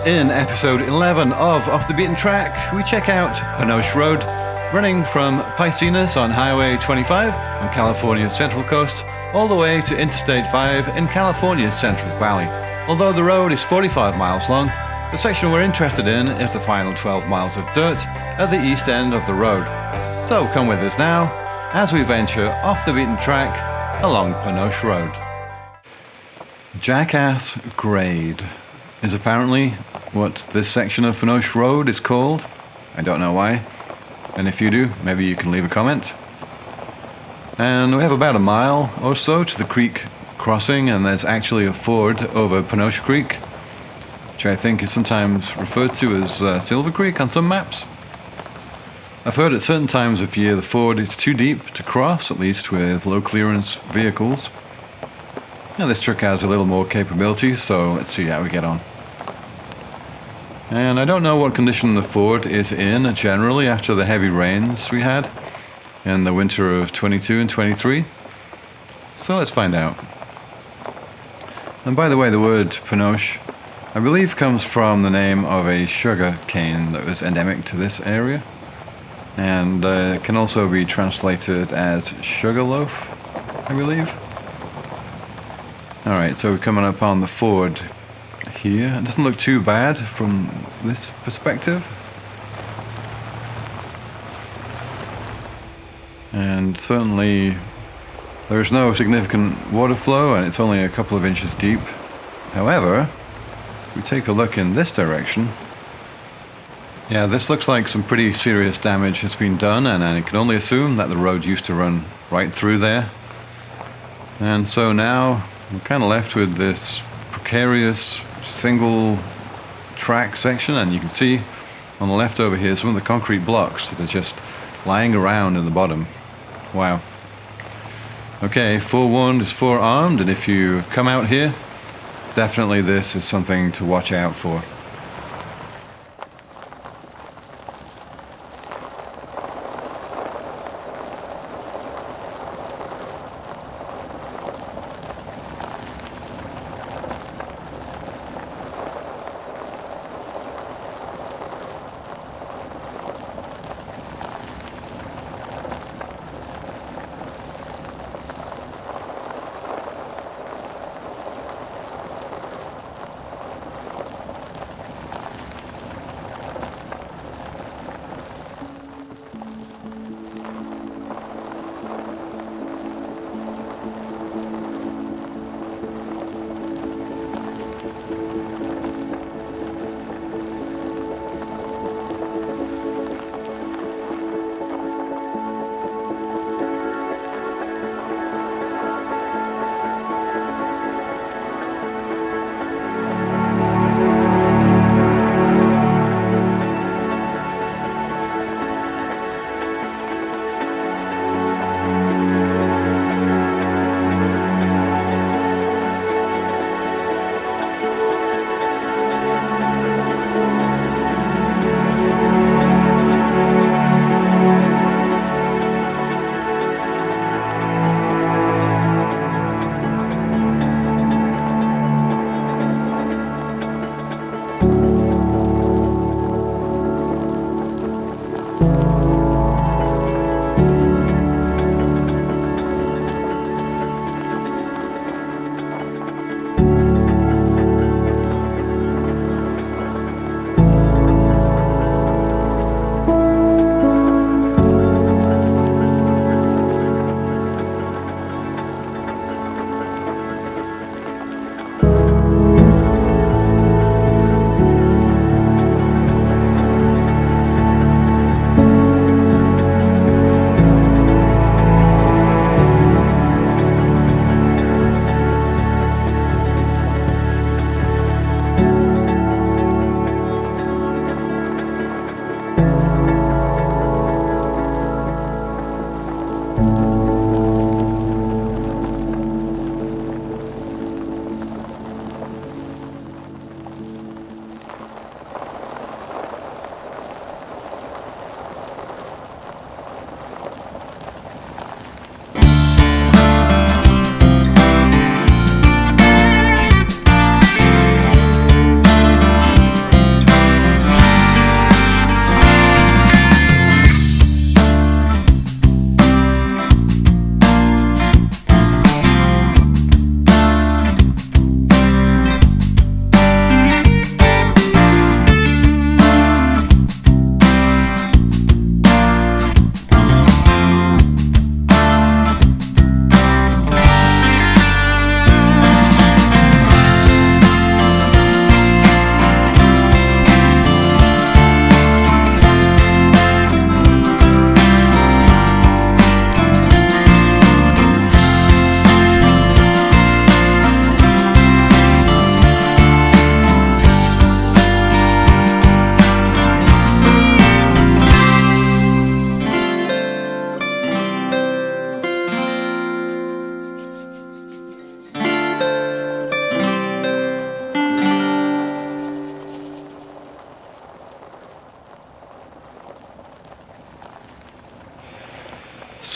In episode 11 of Off the Beaten Track, we check out Panoche Road, running from Paicines on Highway 25 on California's Central Coast, all the way to Interstate 5 in California's Central Valley. Although the road is 45 miles long, the section we're interested in is the final 12 miles of dirt at the east end of the road. So come with us now as we venture off the beaten track along Panoche Road. Jackass Grade is apparently what this section of Panoche Road is called. I don't know why, and if you do, maybe you can leave a comment. And we have about a mile or so to the creek crossing, and there's actually a ford over Panoche Creek, which I think is sometimes referred to as Silver Creek on some maps. I've heard at certain times of year the ford is too deep to cross, at least with low clearance vehicles. Now this truck has a little more capability, so let's see how we get on. And I don't know what condition the ford is in generally after the heavy rains we had in the winter of 22 and 23. So let's find out. And by the way, the word Panoche, I believe, comes from the name of a sugar cane that was endemic to this area. And it can also be translated as sugarloaf, I believe. Alright, so we're coming up on the ford here. It doesn't look too bad from this perspective. And certainly there's no significant water flow, and it's only a couple of inches deep. However, if we take a look in this direction, yeah, this looks like some pretty serious damage has been done, and I can only assume that the road used to run right through there. And so now we're kind of left with this precarious single track section, and you can see on the left over here some of the concrete blocks that are just lying around in the bottom. Wow. Okay, forewarned is forearmed, and if you come out here, definitely this is something to watch out for.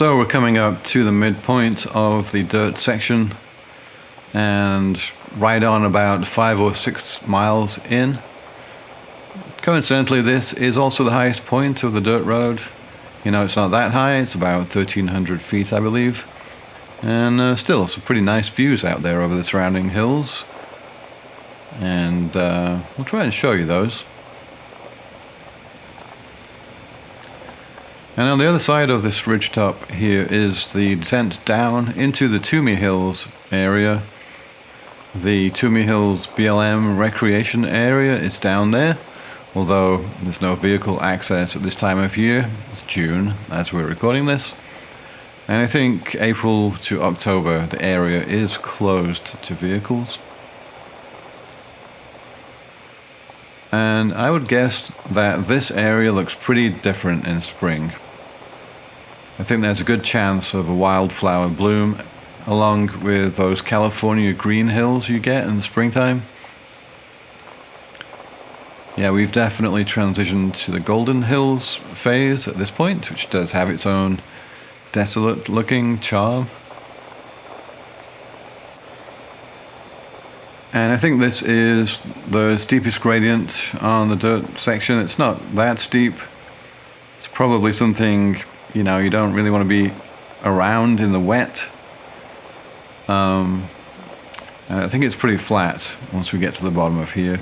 So we're coming up to the midpoint of the dirt section and right on about 5 or 6 miles in. Coincidentally, this is also the highest point of the dirt road. You know, it's not that high, it's about 1,300 feet, I believe. And still, some pretty nice views out there over the surrounding hills. And we'll try and show you those. And on the other side of this ridgetop here is the descent down into the Tumey Hills area. The Tumey Hills BLM recreation area is down there, although there's no vehicle access at this time of year. It's June as we're recording this. And I think April to October the area is closed to vehicles. And I would guess that this area looks pretty different in spring. I think there's a good chance of a wildflower bloom along with those California green hills you get in the springtime. Yeah, we've definitely transitioned to the Golden Hills phase at this point, which does have its own desolate looking charm. And I think this is the steepest gradient on the dirt section. It's not that steep. It's probably something, you know, you don't really want to be around in the wet. And I think it's pretty flat once we get to the bottom of here.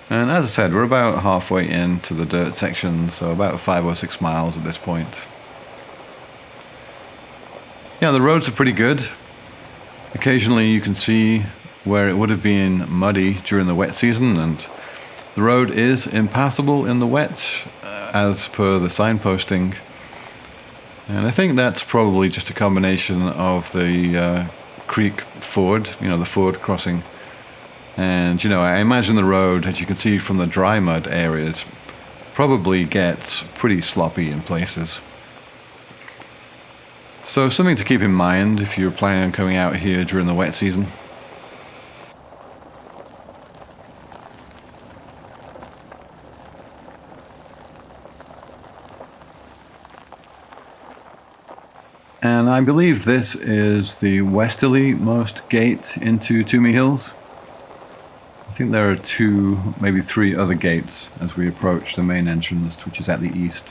And as I said, we're about halfway into the dirt section, so about 5 or 6 miles at this point. Yeah, the roads are pretty good. Occasionally you can see where it would have been muddy during the wet season, and the road is impassable in the wet as per the signposting. And I think that's probably just a combination of the creek ford, you know, the ford crossing. And, you know, I imagine the road, as you can see from the dry mud areas, probably gets pretty sloppy in places. So something to keep in mind if you're planning on coming out here during the wet season. And I believe this is the westerly-most gate into Tumey Hills. I think there are 2, maybe 3 other gates as we approach the main entrance, which is at the east.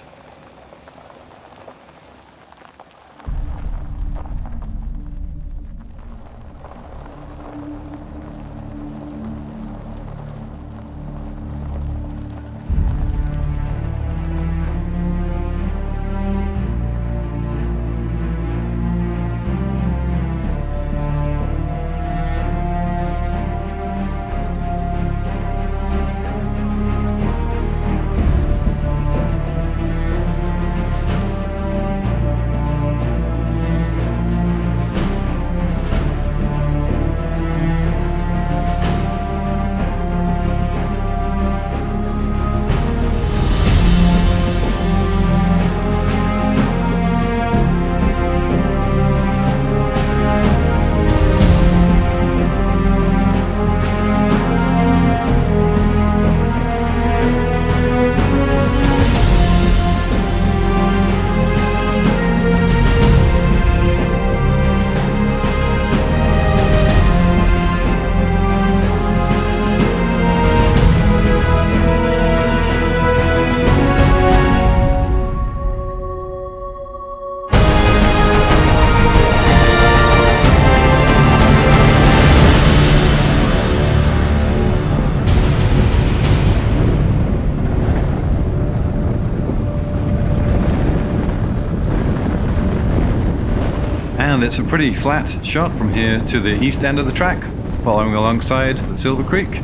And it's a pretty flat shot from here to the east end of the track, following alongside the Silver Creek.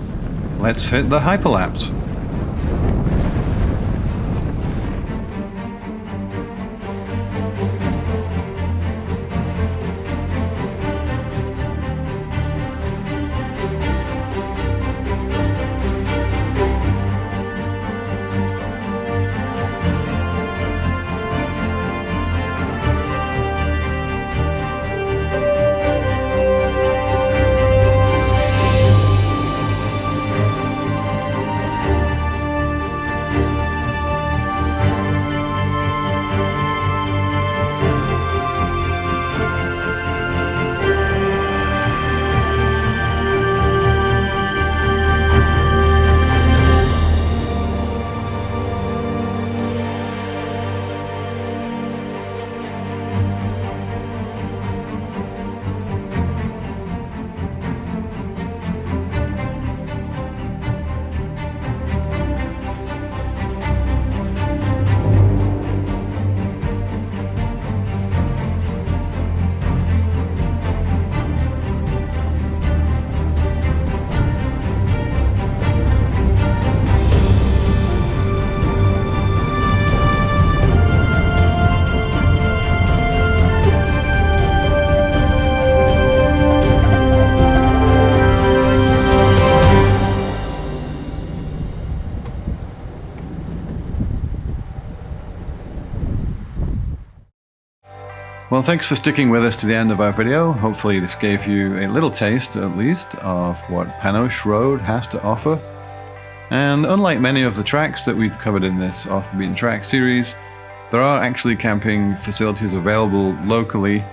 Let's hit the Hyperlapse. Well, thanks for sticking with us to the end of our video. Hopefully this gave you a little taste, at least, of what Panoche Road has to offer. And unlike many of the tracks that we've covered in this Off the Beaten Track series, there are actually camping facilities available locally,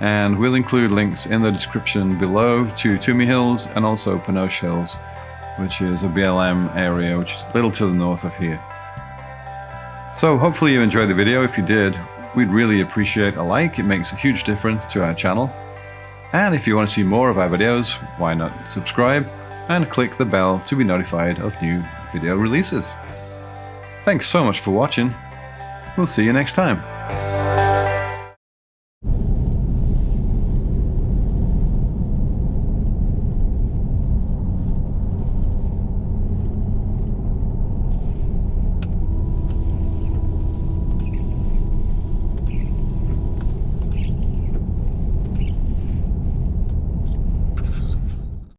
and we'll include links in the description below to Tumey Hills and also Panoche Hills, which is a BLM area which is a little to the north of here. So hopefully you enjoyed the video. If you did, we'd really appreciate a like. It makes a huge difference to our channel. And if you want to see more of our videos, why not subscribe and click the bell to be notified of new video releases. Thanks so much for watching. We'll see you next time.